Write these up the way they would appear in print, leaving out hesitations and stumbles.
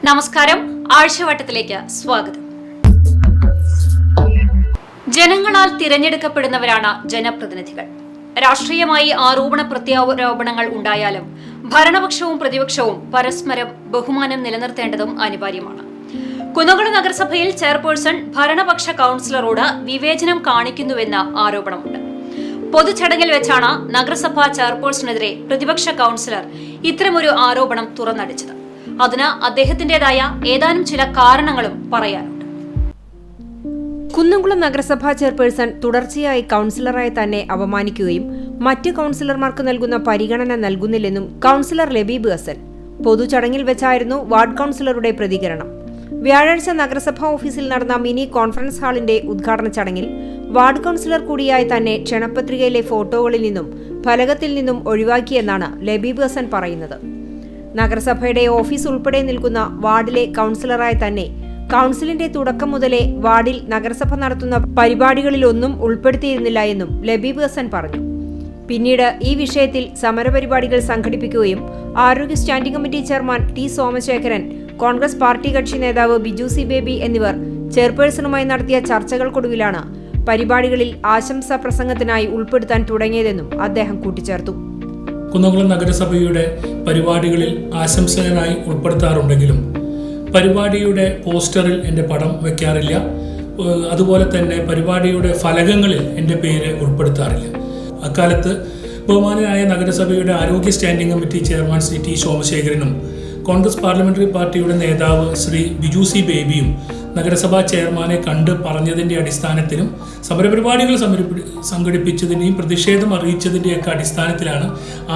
നമസ്കാരം, ആഴ്ചവട്ടത്തിലേക്ക് സ്വാഗതം. ജനങ്ങളാൽ തിരഞ്ഞെടുക്കപ്പെടുന്നവരാണ് ജനപ്രതിനിധികൾ. രാഷ്ട്രീയമായി ആരോപണ പ്രത്യാരോപണങ്ങൾ ഉണ്ടായാലും ഭരണപക്ഷവും പ്രതിപക്ഷവും പരസ്പരം ബഹുമാനം നിലനിർത്തേണ്ടതും അനിവാര്യമാണ്. കുന്നംകുളം നഗരസഭയിൽ ചെയർപേഴ്സൺ ഭരണപക്ഷ കൌൺസിലറോട് വിവേചനം കാണിക്കുന്നുവെന്ന ആരോപണമുണ്ട്. പൊതുചടങ്ങിൽ വെച്ചാണ് നഗരസഭാ ചെയർപേഴ്സണെതിരെ പ്രതിപക്ഷ കൌൺസിലർ ഇത്തരമൊരു ആരോപണം തുറന്നടിച്ചത്. അതിന് അദ്ദേഹത്തിന്റേതായ ഏതാനും ചില കാരണങ്ങളും പറയാനുണ്ട്. കുന്നംകുളം നഗരസഭാ ചെയർപേഴ്സൺ തുടർച്ചയായി കൌൺസിലറായി തന്നെ അപമാനിക്കുകയും മറ്റ് കൌൺസിലർമാർക്ക് നൽകുന്ന പരിഗണന നൽകുന്നില്ലെന്നും കൌൺസിലർ ലബീബ് ഹസൻ പൊതുചടങ്ങിൽ വെച്ചായിരുന്നു വാർഡ് കൌൺസിലറുടെ പ്രതികരണം. വ്യാഴാഴ്ച നഗരസഭാ ഓഫീസിൽ നടന്ന മിനി കോൺഫറൻസ് ഹാളിന്റെ ഉദ്ഘാടന ചടങ്ങിൽ വാർഡ് കൌൺസിലർ കൂടിയായി തന്നെ ക്ഷണപത്രികയിലെ ഫോട്ടോകളിൽ നിന്നും ഫലകത്തിൽ നിന്നും ഒഴിവാക്കിയെന്നാണ് ലബീബ് ഹസൻ പറയുന്നത്. നഗരസഭയുടെ ഓഫീസ് ഉൾപ്പെടെ നിൽക്കുന്ന വാർഡിലെ കൌൺസിലറായി തന്നെ കൌൺസിലിന്റെ തുടക്കം മുതലേ വാർഡിൽ നഗരസഭ നടത്തുന്ന പരിപാടികളിലൊന്നും ഉൾപ്പെടുത്തിയിരുന്നില്ല എന്നും ലബീബ് ഹസൻ പറഞ്ഞു. പിന്നീട് ഈ വിഷയത്തിൽ സമരപരിപാടികൾ സംഘടിപ്പിക്കുകയും ആരോഗ്യ standing committee chairman T Somasekharan, Congress party കക്ഷി നേതാവ് ബിജു സി ബേബി എന്നിവർ ചെയർപേഴ്സണുമായി നടത്തിയ ചർച്ചകൾക്കൊടുവിലാണ് പരിപാടികളിൽ ആശംസാ പ്രസംഗത്തിനായി ഉൾപ്പെടുത്താൻ തുടങ്ങിയതെന്നും അദ്ദേഹം കൂട്ടിച്ചേർത്തു. കുന്നംകുളം നഗരസഭയുടെ പരിപാടികളിൽ ആശംസകനായി ഉൾപ്പെടുത്താറുണ്ടെങ്കിലും പരിപാടിയുടെ പോസ്റ്ററിൽ എൻ്റെ പടം വയ്ക്കാറില്ല. അതുപോലെ തന്നെ പരിപാടിയുടെ ഫലകങ്ങളിൽ എൻ്റെ പേര് ഉൾപ്പെടുത്താറില്ല. അക്കാലത്ത് ബഹുമാനനായ നഗരസഭയുടെ ആരോഗ്യ standing committee chairman Shri T സോമശേഖരനും കോൺഗ്രസ് പാർലമെന്ററി പാർട്ടിയുടെ നേതാവ് ശ്രീ ബിജു സി ബേബിയും നഗരസഭാ ചെയർമാനെ കണ്ട് പറഞ്ഞതിൻ്റെ അടിസ്ഥാനത്തിലും സമരപരിപാടികൾ സംഘടിപ്പിച്ചതിൻ്റെയും പ്രതിഷേധം അറിയിച്ചതിൻ്റെയൊക്കെ അടിസ്ഥാനത്തിലാണ്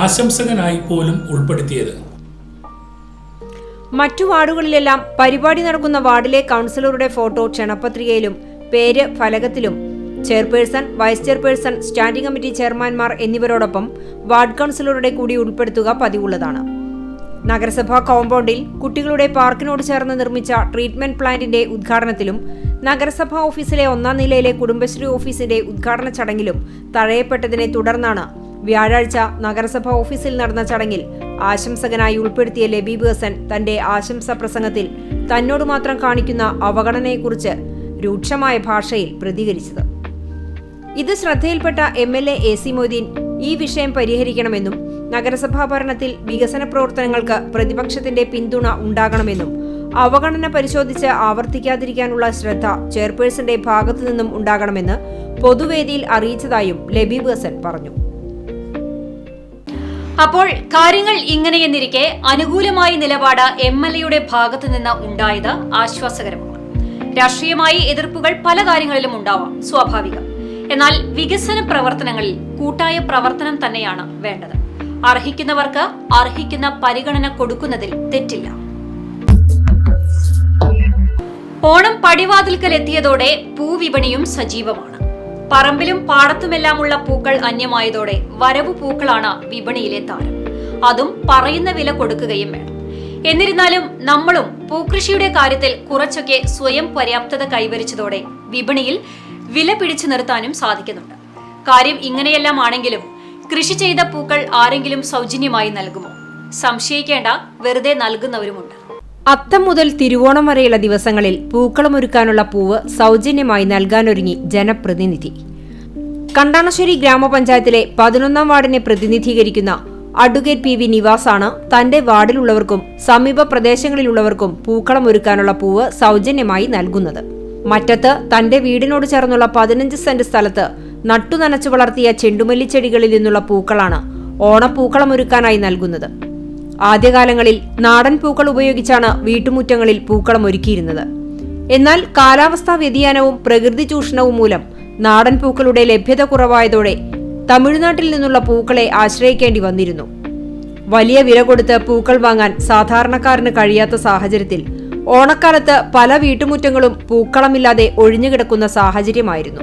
ആശംസകനായി പോലും ഉൾപ്പെടുത്തിയത്. മറ്റു വാർഡുകളിലെല്ലാം പരിപാടി നടക്കുന്ന വാർഡിലെ കൌൺസിലറുടെ ഫോട്ടോ ക്ഷണപത്രികയിലും പേര് ഫലകത്തിലും chairperson, vice chairperson, standing committee ചെയർമാൻമാർ എന്നിവരോടൊപ്പം വാർഡ് കൌൺസിലറുടെ കൂടി ഉൾപ്പെടുത്തുക പതിവുള്ളതാണ്. നഗരസഭാ കോമ്പൗണ്ടിൽ കുട്ടികളുടെ പാർക്കിനോട് ചേർന്ന് നിർമ്മിച്ച ട്രീറ്റ്മെന്റ് പ്ലാന്റിന്റെ ഉദ്ഘാടനത്തിലും നഗരസഭാ ഓഫീസിലെ 1ാം നിലയിലെ കുടുംബശ്രീ ഓഫീസിന്റെ ഉദ്ഘാടന ചടങ്ങിലും തഴയപ്പെട്ടതിനെ തുടർന്നാണ് വ്യാഴാഴ്ച നഗരസഭാ ഓഫീസിൽ നടന്ന ചടങ്ങിൽ ആശംസകനായി ഉൾപ്പെടുത്തിയ ലബീബ് ഹസൻ തന്റെ ആശംസാ പ്രസംഗത്തിൽ തന്നോട് മാത്രം കാണിക്കുന്ന അവഗണനയെക്കുറിച്ച് രൂക്ഷമായ ഭാഷയിൽ പ്രതികരിച്ചത്. ഇത് ശ്രദ്ധയിൽപ്പെട്ട MLA AC മൊയ്തീൻ ഈ വിഷയം പരിഹരിക്കണമെന്നും നഗരസഭാ ഭരണത്തിൽ വികസന പ്രവർത്തനങ്ങൾക്ക് പ്രതിപക്ഷത്തിന്റെ പിന്തുണ ഉണ്ടാകണമെന്നും അവഗണന പരിശോധിച്ച് ആവർത്തിക്കാതിരിക്കാനുള്ള ശ്രദ്ധ ചെയർപേഴ്സന്റെ ഭാഗത്തു നിന്നും ഉണ്ടാകണമെന്ന് പൊതുവേദിയിൽ അറിയിച്ചതായും ലബീബ് ഹസൻ പറഞ്ഞു. അപ്പോൾ കാര്യങ്ങൾ ഇങ്ങനെയെന്നിരിക്കെ അനുകൂലമായ നിലപാട് MLAയുടെ ഭാഗത്തു നിന്ന് ഉണ്ടായത് ആശ്വാസകരമാണ്. രാഷ്ട്രീയമായി എതിർപ്പുകൾ പല കാര്യങ്ങളിലും ഉണ്ടാവാം, സ്വാഭാവികം. എന്നാൽ വികസന പ്രവർത്തനങ്ങളിൽ കൂട്ടായ പ്രവർത്തനം തന്നെയാണ് വേണ്ടത്. അർഹിക്കുന്നവർക്ക് അർഹിക്കുന്ന പരിഗണന കൊടുക്കുന്നതിൽ തെറ്റില്ല. ഓണം പടിവാതിൽക്കൽ എത്തിയതോടെ പൂവിപണിയും സജീവമാണ്. പറമ്പിലും പാടത്തുമെല്ലാമുള്ള പൂക്കൾ അന്യമായതോടെ വരവു പൂക്കളാണ് വിപണിയിലെ താരം. അതും പറയുന്ന വില കൊടുക്കുകയും വേണം. എന്നിരുന്നാലും നമ്മളും പൂക്കൃഷിയുടെ കാര്യത്തിൽ കുറച്ചൊക്കെ സ്വയം പര്യാപ്തത കൈവരിച്ചതോടെ വിപണിയിൽ വില പിടിച്ചു നിർത്താനും സാധിക്കുന്നുണ്ട്. കാര്യം ഇങ്ങനെയെല്ലാം ആണെങ്കിലും കൃഷി ചെയ്ത പൂക്കൾ ആരെങ്കിലും സൗജന്യമായി നൽകുമോ? സംശയിക്കേണ്ട, വെറുതെ നൽകുന്നവരുമുണ്ട്. അത്തം മുതൽ തിരുവോണം വരെയുള്ള ദിവസങ്ങളിൽ പൂക്കളമൊരുക്കാനുള്ള പൂവ് സൗജന്യമായി നൽകാനൊരുങ്ങി ജനപ്രതിനിധി. കണ്ടാണശ്ശേരി ഗ്രാമപഞ്ചായത്തിലെ 11ാം വാർഡിനെ പ്രതിനിധീകരിക്കുന്ന അഡ്വക്കേറ്റ് PV നിവാസാണ് തന്റെ വാർഡിലുള്ളവർക്കും സമീപ പ്രദേശങ്ങളിലുള്ളവർക്കും പൂക്കളമൊരുക്കാനുള്ള പൂവ് സൗജന്യമായി നൽകുന്നത്. മറ്റത്ത് തന്റെ വീടിനോട് ചേർന്നുള്ള 15 സെന്റ് സ്ഥലത്ത് നട്ടുനനച്ചു വളർത്തിയ ചെണ്ടുമല്ലിച്ചെടികളിൽ നിന്നുള്ള പൂക്കളാണ് ഓണപ്പൂക്കളമൊരുക്കാനായി നൽകുന്നത്. ആദ്യകാലങ്ങളിൽ നാടൻ പൂക്കൾ ഉപയോഗിച്ചാണ് വീട്ടുമുറ്റങ്ങളിൽ പൂക്കളം ഒരുക്കിയിരുന്നത്. എന്നാൽ കാലാവസ്ഥാ വ്യതിയാനവും പ്രകൃതി ചൂഷണവും മൂലം നാടൻ പൂക്കളുടെ ലഭ്യത കുറവായതോടെ തമിഴ്നാട്ടിൽ നിന്നുള്ള പൂക്കളെ ആശ്രയിക്കേണ്ടി വന്നിരുന്നു. വലിയ വില കൊടുത്ത് പൂക്കൾ വാങ്ങാൻ സാധാരണക്കാരന് കഴിയാത്ത സാഹചര്യത്തിൽ ഓണക്കാലത്ത് പല വീട്ടുമുറ്റങ്ങളും പൂക്കളമില്ലാതെ ഒഴിഞ്ഞുകിടക്കുന്ന സാഹചര്യമായിരുന്നു.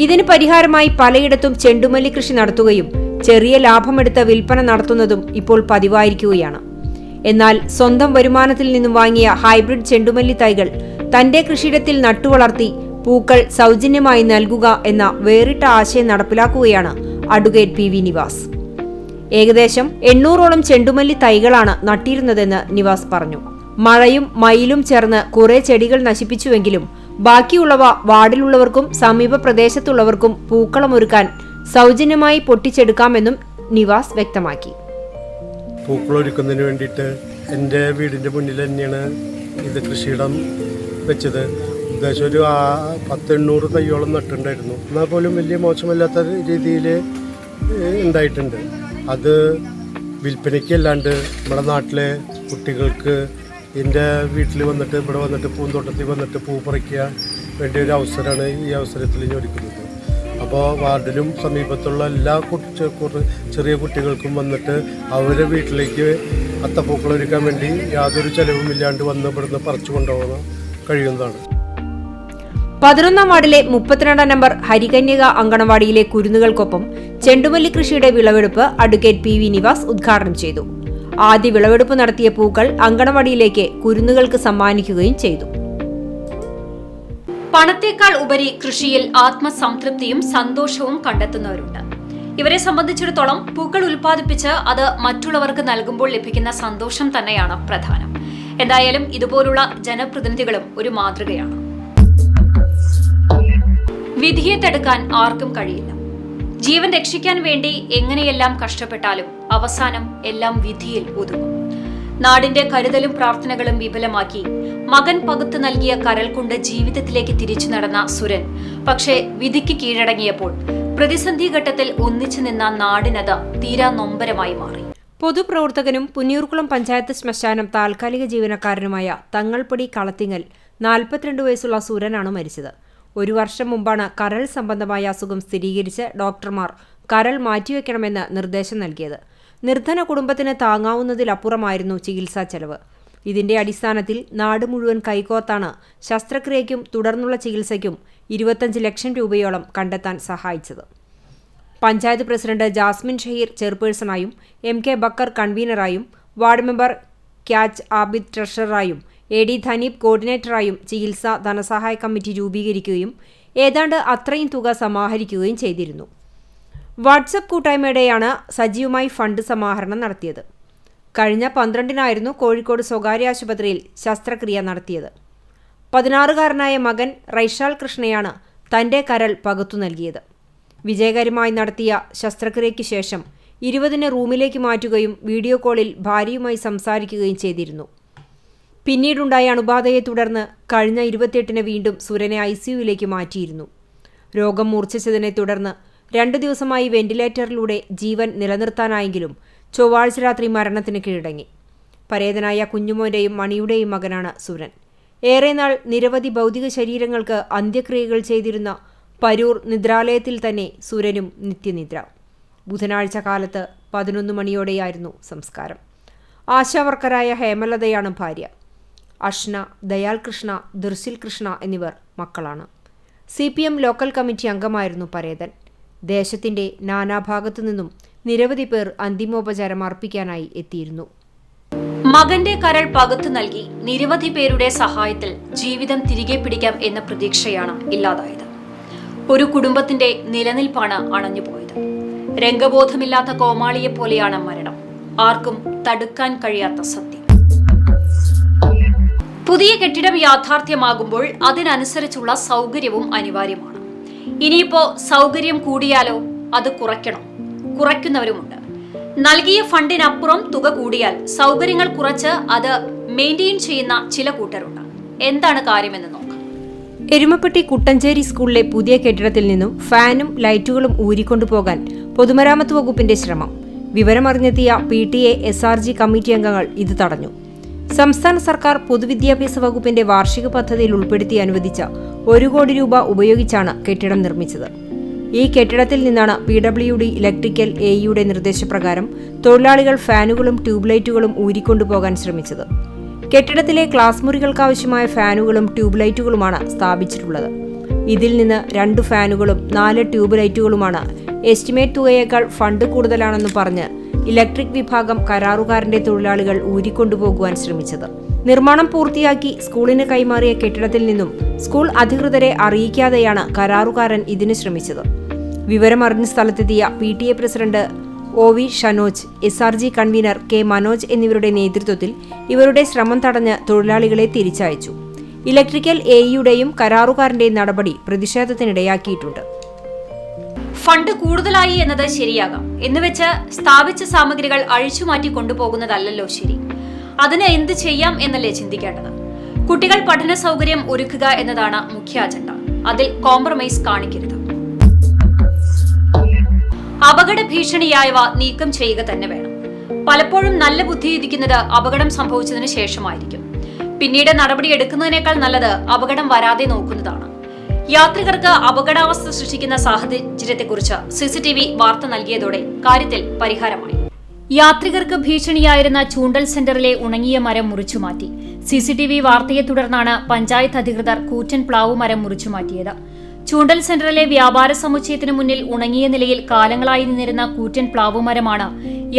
ഇതിന് പരിഹാരമായി പലയിടത്തും ചെണ്ടുമല്ലി കൃഷി നടത്തുകയും ചെറിയ ലാഭമെടുത്ത് വിൽപ്പന നടത്തുന്നതും ഇപ്പോൾ പതിവായിരിക്കുകയാണ്. എന്നാൽ സ്വന്തം വരുമാനത്തിൽ നിന്നും വാങ്ങിയ ഹൈബ്രിഡ് ചെണ്ടുമല്ലി തൈകൾ തന്റെ കൃഷിയിടത്തിൽ നട്ടുവളർത്തി പൂക്കൾ സൗജന്യമായി നൽകുക എന്ന വേറിട്ട ആശയം നടപ്പിലാക്കുകയാണ് അഡ്വക്കേറ്റ് PV നിവാസ്. ഏകദേശം 800ഓളം ചെണ്ടുമല്ലി തൈകളാണ് നട്ടിരുന്നതെന്ന് നിവാസ് പറഞ്ഞു. മഴയും മയിലും ചേർന്ന് കുറെ ചെടികൾ നശിപ്പിച്ചുവെങ്കിലും ബാക്കിയുള്ളവ വാർഡിലുള്ളവർക്കും സമീപ പ്രദേശത്തുള്ളവർക്കും പൂക്കളമൊരുക്കാൻ സൗജന്യമായി പൊട്ടിച്ചെടുക്കാമെന്നും നിവാസ് വ്യക്തമാക്കി. പൂക്കളൊരുക്കുന്നതിന് വേണ്ടിയിട്ട് എൻ്റെ വീടിൻ്റെ മുന്നിൽ തന്നെയാണ് ഇത് കൃഷിയിടം വെച്ചത്. ഏകദേശം ഒരു 100-800 തൈയോളം നട്ടിട്ടുണ്ടായിരുന്നു. എന്നാൽ പോലും വലിയ മോശമില്ലാത്ത രീതിയിൽ ഉണ്ടായിട്ടുണ്ട്. അത് വിൽപ്പനയ്ക്കല്ലാണ്ട് നമ്മുടെ നാട്ടിലെ കുട്ടികൾക്ക് എൻ്റെ വീട്ടിൽ വന്നിട്ട് ഇവിടെ വന്നിട്ട് പൂന്തോട്ടത്തിൽ വന്നിട്ട് പൂ പറിക്കാൻ വേണ്ടി ഒരു അവസരമാണ് ഈ അവസരത്തിൽ ഞാൻ ഒരുക്കുന്നത്. അപ്പോൾ വാർഡിലും സമീപത്തുള്ള എല്ലാ ചെറിയ കുട്ടികൾക്കും വന്നിട്ട് അവരുടെ വീട്ടിലേക്ക് അത്തപ്പൂക്കൾ ഒരുക്കാൻ വേണ്ടി യാതൊരു ചെലവുമില്ലാണ്ട് വന്ന് ഇവിടുന്ന് പറിച്ചു കൊണ്ടുപോകാൻ കഴിയുന്നതാണ്. 11ാം വാർഡിലെ 32ാം നമ്പർ ഹരികന്യക അങ്കണവാടിയിലെ കുരുന്നുകൾക്കൊപ്പം ചെണ്ടുമല്ലി കൃഷിയുടെ വിളവെടുപ്പ് അഡ്വക്കേറ്റ് പി വി നിവാസ് ഉദ്ഘാടനം ചെയ്തു. ആദ്യ വിളവെടുപ്പ് നടത്തിയ പൂക്കൾ അങ്കണവാടിയിലേക്ക് കുരുന്നുകൾക്ക് സമ്മാനിക്കുകയും ചെയ്തു. പണത്തേക്കാൾ ഉപരി കൃഷിയിൽ ആത്മസംതൃപ്തിയും സന്തോഷവും കണ്ടെത്തുന്നവരുണ്ട്. ഇവരെ സംബന്ധിച്ചിടത്തോളം പൂക്കൾ ഉൽപ്പാദിപ്പിച്ച് അത് മറ്റുള്ളവർക്ക് നൽകുമ്പോൾ ലഭിക്കുന്ന സന്തോഷം തന്നെയാണ് പ്രധാനം. എന്തായാലും ഇതുപോലുള്ള ജനപ്രതിനിധികളും ഒരു മാതൃകയാണ്. വിധിയെ തടുക്കാൻ ആർക്കും കഴിയില്ല. ജീവൻ രക്ഷിക്കാൻ വേണ്ടി എങ്ങനെയെല്ലാം കഷ്ടപ്പെട്ടാലും അവസാനം എല്ലാം വിധിയിൽ ഒതുങ്ങും. നാടിന്റെ കരുതലും പ്രാർത്ഥനകളും വിപുലമാക്കി മകൻ പകുത്തു നൽകിയ കരൾ കൊണ്ട് ജീവിതത്തിലേക്ക് തിരിച്ചു നടന്ന സുരൻ പക്ഷേ വിധിക്ക് കീഴടങ്ങിയപ്പോൾ പ്രതിസന്ധി ഘട്ടത്തിൽ ഒന്നിച്ചു നിന്ന നാടിനത് തീരാ നൊമ്പരമായി മാറി. പൊതുപ്രവർത്തകനും പുന്നിയൂർക്കുളം പഞ്ചായത്ത് ശ്മശാനം താൽക്കാലിക ജീവനക്കാരനുമായ തങ്ങൾപ്പൊടി കളത്തിങ്ങൽ 42 വയസ്സുള്ള സുരനാണ് മരിച്ചത്. 1 വർഷം മുമ്പാണ് കരൾ സംബന്ധമായ അസുഖം സ്ഥിരീകരിച്ച് ഡോക്ടർമാർ കരൾ മാറ്റിവെക്കണമെന്ന് നിർദ്ദേശം നൽകിയത്. നിർധന കുടുംബത്തിന് താങ്ങാവുന്നതിലപ്പുറമായിരുന്നു ചികിത്സാ ചെലവ്. ഇതിന്റെ അടിസ്ഥാനത്തിൽ നാട് മുഴുവൻ കൈകോർത്താണ് ശസ്ത്രക്രിയയ്ക്കും തുടർന്നുള്ള ചികിത്സയ്ക്കും 25 ലക്ഷം രൂപയോളം കണ്ടെത്താൻ സഹായിച്ചത്. പഞ്ചായത്ത് പ്രസിഡന്റ് ജാസ്മിൻ ഷഹീർ ചെയർപേഴ്സണായും MK ബക്കർ കൺവീനറായും വാർഡ് മെമ്പർ ക്യാച്ച് ആബിദ് ട്രഷററായും AD ധനീപ് കോർഡിനേറ്ററായും ചികിത്സാ ധനസഹായ കമ്മിറ്റി രൂപീകരിക്കുകയും ഏതാണ്ട് അത്രയും തുക സമാഹരിക്കുകയും ചെയ്തിരുന്നു. വാട്സപ്പ് കൂട്ടായ്മയുടെയാണ് സജീവമായി ഫണ്ട് സമാഹരണം നടത്തിയത്. കഴിഞ്ഞ 12-നായിരുന്നു കോഴിക്കോട് സ്വകാര്യ ആശുപത്രിയിൽ ശസ്ത്രക്രിയ നടത്തിയത്. 16-കാരനായ മകൻ റൈഷാൽ കൃഷ്ണയാണ് തന്റെ കരൾ പകുത്തു നൽകിയത്. വിജയകരമായി നടത്തിയ ശസ്ത്രക്രിയയ്ക്ക് ശേഷം 20-ന് റൂമിലേക്ക് മാറ്റുകയും വീഡിയോ കോളിൽ ഭാര്യയുമായി സംസാരിക്കുകയും ചെയ്തിരുന്നു. പിന്നീടുണ്ടായ അണുബാധയെ തുടർന്ന് കഴിഞ്ഞ 28-ന് വീണ്ടും സുരനെ ICUവിലേക്ക് മാറ്റിയിരുന്നു. രോഗം മൂർച്ഛിച്ചതിനെ തുടർന്ന് 2 ദിവസമായി വെന്റിലേറ്ററിലൂടെ ജീവൻ നിലനിർത്താനായെങ്കിലും ചൊവ്വാഴ്ച രാത്രി മരണത്തിന് കീഴടങ്ങി. പരേതനായ കുഞ്ഞുമോന്റെയും മണിയുടെയും മകനാണ് സുരൻ. ഏറെ നാൾ നിരവധി ഭൗതിക ശരീരങ്ങൾക്ക് അന്ത്യക്രിയകൾ ചെയ്തിരുന്ന പരൂർ നിദ്രാലയത്തിൽ തന്നെ സുരനും നിത്യനിദ്ര. ബുധനാഴ്ച കാലത്ത് 11 മണിയോടെയായിരുന്നു സംസ്കാരം. ആശാവർക്കറായ ഹേമലതയാണ് ഭാര്യ. അഷ്ന, ദയാൽ കൃഷ്ണ, ദർശിൽ കൃഷ്ണ എന്നിവർ മക്കളാണ്. CPM ലോക്കൽ കമ്മിറ്റി അംഗമായിരുന്നു പരേതൻ. ദേശത്തിന്റെ നാനാഭാഗത്തു നിന്നും നിരവധി പേർ അന്തിമോപചാരം അർപ്പിക്കാനായി എത്തിയിരുന്നു. മകന്റെ കരൾ പകുത്തു നൽകി നിരവധി പേരുടെ സഹായത്തിൽ ജീവിതം തിരികെ പിടിക്കാം എന്ന പ്രതീക്ഷയാണ് ഇല്ലാതായത്. ഒരു കുടുംബത്തിന്റെ നിലനിൽപ്പാണ് അണഞ്ഞുപോയത്. രംഗബോധമില്ലാത്ത കോമാളിയെ പോലെയാണ് മരണം. ആർക്കും തടുക്കാൻ കഴിയാത്ത സത്യം. പുതിയ കെട്ടിടം യാഥാർത്ഥ്യമാകുമ്പോൾ അതിനനുസരിച്ചുള്ള സൗകര്യവും അനിവാര്യമാണ്. ഇനിയിപ്പോ സൗകര്യം കൂടിയാലോ അത് കുറയ്ക്കുന്നവരുമുണ്ട്. നൽകിയ ഫണ്ടിനപ്പുറം തുക കൂടിയാൽ സൗകര്യങ്ങൾ കുറച്ച് അത് മെയിൻറ്റെയിൻ ചെയ്യുന്ന ചില കൂട്ടരുണ്ട്. എന്താണ് കാര്യമെന്ന് നോക്കാം. എരുമപ്പെട്ടി കുട്ടഞ്ചേരി സ്കൂളിലെ പുതിയ കെട്ടിടത്തിൽ നിന്നും ഫാനും ലൈറ്റുകളും ഊരിക്കൊണ്ടുപോകാൻ പൊതുമരാമത്ത് വകുപ്പിന്റെ ശ്രമം. വിവരമറിഞ്ഞെത്തിയ PTA SRG കമ്മിറ്റി അംഗങ്ങൾ ഇത് തടഞ്ഞു. സംസ്ഥാന സർക്കാർ പൊതുവിദ്യാഭ്യാസ വകുപ്പിന്റെ വാർഷിക പദ്ധതിയിൽ ഉൾപ്പെടുത്തി അനുവദിച്ച 1 കോടി രൂപ ഉപയോഗിച്ചാണ് കെട്ടിടം നിർമ്മിച്ചത്. ഈ കെട്ടിടത്തിൽ നിന്നാണ് PWD ഇലക്ട്രിക്കൽ AEയുടെ നിർദ്ദേശപ്രകാരം തൊഴിലാളികൾ ഫാനുകളും ട്യൂബ്ലൈറ്റുകളും ഊരിക്കൊണ്ടുപോകാൻ ശ്രമിച്ചത്. കെട്ടിടത്തിലെ ക്ലാസ് മുറികൾക്കാവശ്യമായ ഫാനുകളും ട്യൂബ്ലൈറ്റുകളുമാണ് സ്ഥാപിച്ചിട്ടുള്ളത്. ഇതിൽ നിന്ന് 2 ഫാനുകളും 4 ട്യൂബ് ലൈറ്റുകളുമാണ് എസ്റ്റിമേറ്റ് തുകയേക്കാൾ ഫണ്ട് കൂടുതലാണെന്ന് പറഞ്ഞ് ഇലക്ട്രിക് വിഭാഗം കരാറുകാരന്റെ തൊഴിലാളികൾ ഊരിക്കൊണ്ടുപോകുവാൻ ശ്രമിച്ചത്. നിർമ്മാണം പൂർത്തിയാക്കി സ്കൂളിന് കൈമാറിയ കെട്ടിടത്തിൽ നിന്നും സ്കൂൾ അധികൃതരെ അറിയിക്കാതെയാണ് കരാറുകാരൻ ഇതിന് ശ്രമിച്ചത്. വിവരമറിഞ്ഞ സ്ഥലത്തെത്തിയ PTA president OV Shanoj, SRG convener K Manoj എന്നിവരുടെ നേതൃത്വത്തിൽ ഇവരുടെ ശ്രമം തടഞ്ഞ് തൊഴിലാളികളെ തിരിച്ചയച്ചു. ഇലക്ട്രിക്കൽ AEയുടെയും കരാറുകാരന്റെയും നടപടി പ്രതിഷേധത്തിനിടയാക്കിയിട്ടുണ്ട്. ഫണ്ട് കൂടുതലായി എന്നത് ശരിയാകാം എന്നുവെച്ച് സ്ഥാപിച്ച സാമഗ്രികൾ അഴിച്ചുമാറ്റി കൊണ്ടുപോകുന്നതല്ലല്ലോ ശരി. അതിന് എന്ത് ചെയ്യാം എന്നല്ലേ ചിന്തിക്കേണ്ടത്. കുട്ടികൾ പഠന സൗകര്യം ഒരുക്കുക എന്നതാണ് മുഖ്യ അജണ്ട. അതിൽ കോംപ്രമൈസ് കാണിക്കരുത്. അപകട ഭീഷണിയായവ നീക്കം ചെയ്യുക തന്നെ വേണം. പലപ്പോഴും നല്ല ബുദ്ധി ഉദിക്കുന്നത് അപകടം സംഭവിച്ചതിന് ശേഷമായിരിക്കും. പിന്നീട് നടപടിയെടുക്കുന്നതിനേക്കാൾ നല്ലത് അപകടം വരാതെ നോക്കുന്നതാണ്. യാത്രികർക്ക് അപകടാവസ്ഥ സൃഷ്ടിക്കുന്ന സാഹചര്യത്തെക്കുറിച്ച് CCTV വാർത്ത നൽകിയതോടെ കാര്യത്തിൽ പരിഹാരമായി. യാത്രികർക്ക് ഭീഷണിയായിരുന്ന ചൂണ്ടൽ സെന്ററിലെ ഉണങ്ങിയ മരം മുറിച്ചുമാറ്റി. CCTV വാർത്തയെ തുടർന്നാണ് പഞ്ചായത്ത് അധികൃതർ കൂറ്റൻ പ്ലാവ് മരം മുറിച്ചുമാറ്റിയത്. ചൂണ്ടൽ സെന്ററിലെ വ്യാപാര സമുച്ചയത്തിനു മുന്നിൽ ഉണങ്ങിയ നിലയിൽ കാലങ്ങളായി നിന്നിരുന്ന കൂറ്റൻ പ്ലാവുമരമാണ്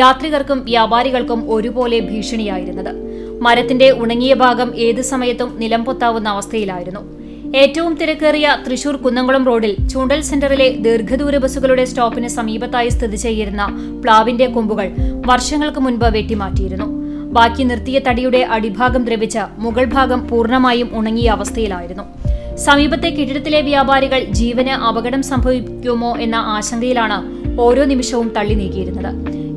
യാത്രികർക്കും വ്യാപാരികൾക്കും ഒരുപോലെ ഭീഷണിയായിരുന്നത്. മരത്തിന്റെ ഉണങ്ങിയ ഭാഗം ഏതു സമയത്തും നിലംപൊത്താവുന്ന അവസ്ഥയിലായിരുന്നു. ഏറ്റവും തിരക്കേറിയ തൃശൂർ കുന്നംകുളം റോഡിൽ ചൂണ്ടൽ സെന്ററിലെ ദീർഘദൂര ബസ്സുകളുടെ സ്റ്റോപ്പിന് സമീപത്തായി സ്ഥിതി ചെയ്യുന്ന പ്ലാവിന്റെ കൊമ്പുകൾ വർഷങ്ങൾക്ക് മുൻപ് വെട്ടിമാറ്റിയിരുന്നു. ബാക്കി നിർത്തിയ തടിയുടെ അടിഭാഗം ദ്രവിച്ച് മുകൾ ഭാഗം പൂർണ്ണമായും ഉണങ്ങിയ അവസ്ഥയിലായിരുന്നു. സമീപത്തെ കെട്ടിടത്തിലെ വ്യാപാരികൾ ജീവന് അപകടം സംഭവിക്കുമോ എന്ന ആശങ്കയിലാണ് ഓരോ നിമിഷവും തള്ളി നീക്കിയിരുന്നത്.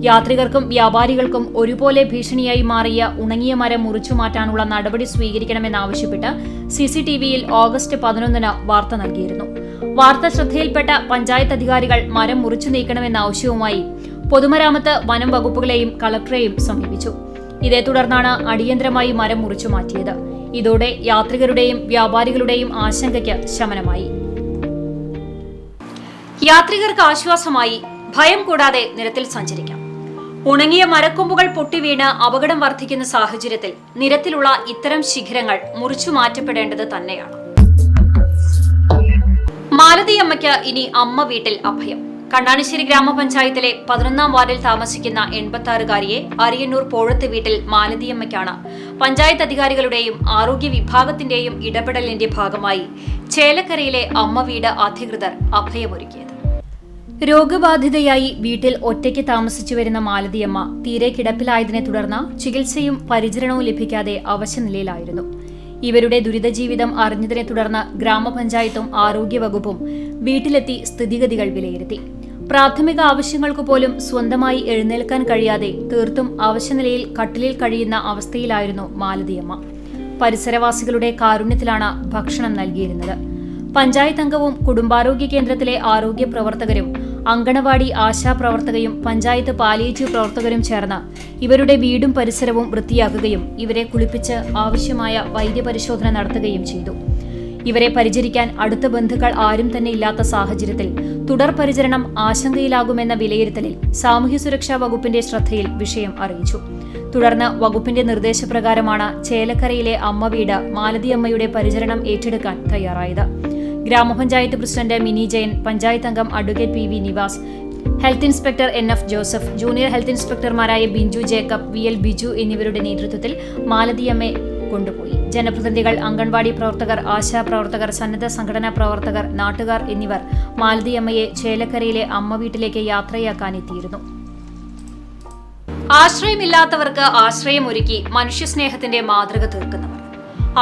യാത്രികർക്കും വ്യാപാരികൾക്കും ഒരുപോലെ ഭീഷണിയായി മാറിയ ഉണങ്ങിയ മരം മുറിച്ചുമാറ്റാനുള്ള നടപടി സ്വീകരിക്കണമെന്നാവശ്യപ്പെട്ട് CCTVയിൽ ഓഗസ്റ്റ് 11 വാർത്ത നൽകിയിരുന്നു. വാർത്ത ശ്രദ്ധയിൽപ്പെട്ട പഞ്ചായത്ത് അധികാരികൾ മരം മുറിച്ചു നീക്കണമെന്ന ആവശ്യവുമായി പൊതുമരാമത്ത് വനം വകുപ്പുകളെയും കളക്ടറെയും സമീപിച്ചു. ഇതേ തുടർന്നാണ് അടിയന്തരമായി മരം മുറിച്ചു മാറ്റിയത്. ഇതോടെ യാത്രികരുടെയും വ്യാപാരികളുടെയും ആശങ്കയ്ക്ക് ശമനമായി. യാത്രികർക്ക് ആശ്വാസമായി. ഭയം കൂടാതെ നിരത്തിൽ സഞ്ചരിക്കാം. ഉണങ്ങിയ മരക്കൊമ്പുകൾ പൊട്ടിവീണ് അപകടം വർദ്ധിക്കുന്ന സാഹചര്യത്തിൽ നിരത്തിലുള്ള ഇത്തരം ശിഖരങ്ങൾ മുറിച്ചു മാറ്റപ്പെടേണ്ടത് തന്നെയാണ്. മാലതിയമ്മയ്ക്ക് ഇനി അമ്മ വീട്ടിൽ അഭയം. കണ്ടാണശ്ശേരി ഗ്രാമപഞ്ചായത്തിലെ 11ാം വാർഡിൽ താമസിക്കുന്ന 86-കാരിയെ അരിയന്നൂർ പോഴത്ത് വീട്ടിൽ മാലതിയമ്മയ്ക്കാണ് പഞ്ചായത്ത് അധികാരികളുടെയും ആരോഗ്യ വിഭാഗത്തിന്റെയും ഇടപെടലിന്റെ ഭാഗമായി ചേലക്കരയിലെ അമ്മ വീട് അധികൃതർ അഭയമൊരുക്കിയത്. രോഗബാധിതയായി വീട്ടിൽ ഒറ്റയ്ക്ക് താമസിച്ചു വരുന്ന മാലതിയമ്മ തീരെ കിടപ്പിലായതിനെ തുടർന്ന് ചികിത്സയും പരിചരണവും ലഭിക്കാതെ അവശനിലയിലായിരുന്നു. ഇവരുടെ ദുരിതജീവിതം അറിഞ്ഞതിനെ തുടർന്ന് ഗ്രാമപഞ്ചായത്തും ആരോഗ്യവകുപ്പും വീട്ടിലെത്തി സ്ഥിതിഗതികൾ വിലയിരുത്തി. പ്രാഥമിക ആവശ്യങ്ങൾക്കു പോലും സ്വന്തമായി എഴുന്നേൽക്കാൻ കഴിയാതെ തീർത്തും അവശനിലയിൽ കട്ടിലിൽ കഴിയുന്ന അവസ്ഥയിലായിരുന്നു മാലതിയമ്മ. പരിസരവാസികളുടെ കാരുണ്യത്തിലാണ് ഭക്ഷണം നൽകിയിരുന്നത്. പഞ്ചായത്ത് അംഗവും കുടുംബാരോഗ്യ കേന്ദ്രത്തിലെ ആരോഗ്യ പ്രവർത്തകരും അങ്കണവാടി ആശാപ്രവർത്തകയും പഞ്ചായത്ത് പാലിയേറ്റീവ് പ്രവർത്തകരും ചേർന്ന് ഇവരുടെ വീടും പരിസരവും വൃത്തിയാക്കുകയും ഇവരെ കുളിപ്പിച്ച് ആവശ്യമായ വൈദ്യപരിശോധന നടത്തുകയും ചെയ്തു. ഇവരെ പരിചരിക്കാൻ അടുത്ത ബന്ധുക്കൾ ആരും തന്നെ ഇല്ലാത്ത സാഹചര്യത്തിൽ തുടർ പരിചരണം ആശങ്കയിലാകുമെന്ന വിലയിരുത്തലിൽ സാമൂഹ്യ സുരക്ഷാ വകുപ്പിന്റെ ശ്രദ്ധയിൽ വിഷയം അറിയിച്ചു. തുടർന്ന് വകുപ്പിന്റെ നിർദ്ദേശപ്രകാരമാണ് ചേലക്കരയിലെ അമ്മ വീട് മാലതിയമ്മയുടെ പരിചരണം ഏറ്റെടുക്കാൻ തയ്യാറായത്. ഗ്രാമപഞ്ചായത്ത് പ്രസിഡന്റ് മിനി ജയൻ, പഞ്ചായത്ത് അംഗം advocate PV Nivas, health inspector NF Joseph, junior health ഇൻസ്പെക്ടർമാരായ ബിഞ്ചു ജേക്കബ്, VL ബിജു എന്നിവരുടെ നേതൃത്വത്തിൽ മാലതിയമ്മയെ കൊണ്ടുപോയി. ജനപ്രതിനിധികൾ, അംഗൻവാടി പ്രവർത്തകർ, ആശാപ്രവർത്തകർ, സന്നദ്ധ സംഘടനാ പ്രവർത്തകർ, നാട്ടുകാർ എന്നിവർ മാലതിയമ്മയെ ചേലക്കരയിലെ അമ്മ വീട്ടിലേക്ക് യാത്രയാക്കാനെത്തിയിരുന്നു. ആശ്രയമില്ലാത്തവർക്ക് ആശ്രയമൊരുക്കി മനുഷ്യസ്നേഹത്തിന്റെ മാതൃക തീർക്കുന്നവർ.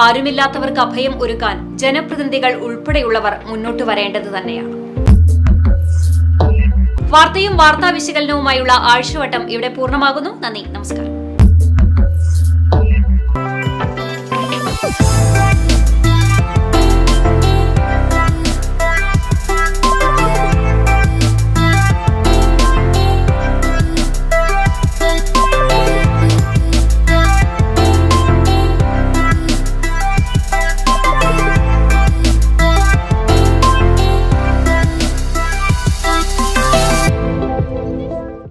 ആരുമില്ലാത്തവർക്ക് അഭയം ഒരുക്കാൻ ജനപ്രതിനിധികൾ ഉൾപ്പെടെയുള്ളവർ മുന്നോട്ട് വരേണ്ടത് തന്നെയാണ്. വാർത്തയും വാർത്താ വിശകലനവുമായുള്ള ആഴ്ചവട്ടം ഇവിടെ പൂർണ്ണമാകുന്നു. നന്ദി, നമസ്കാരം.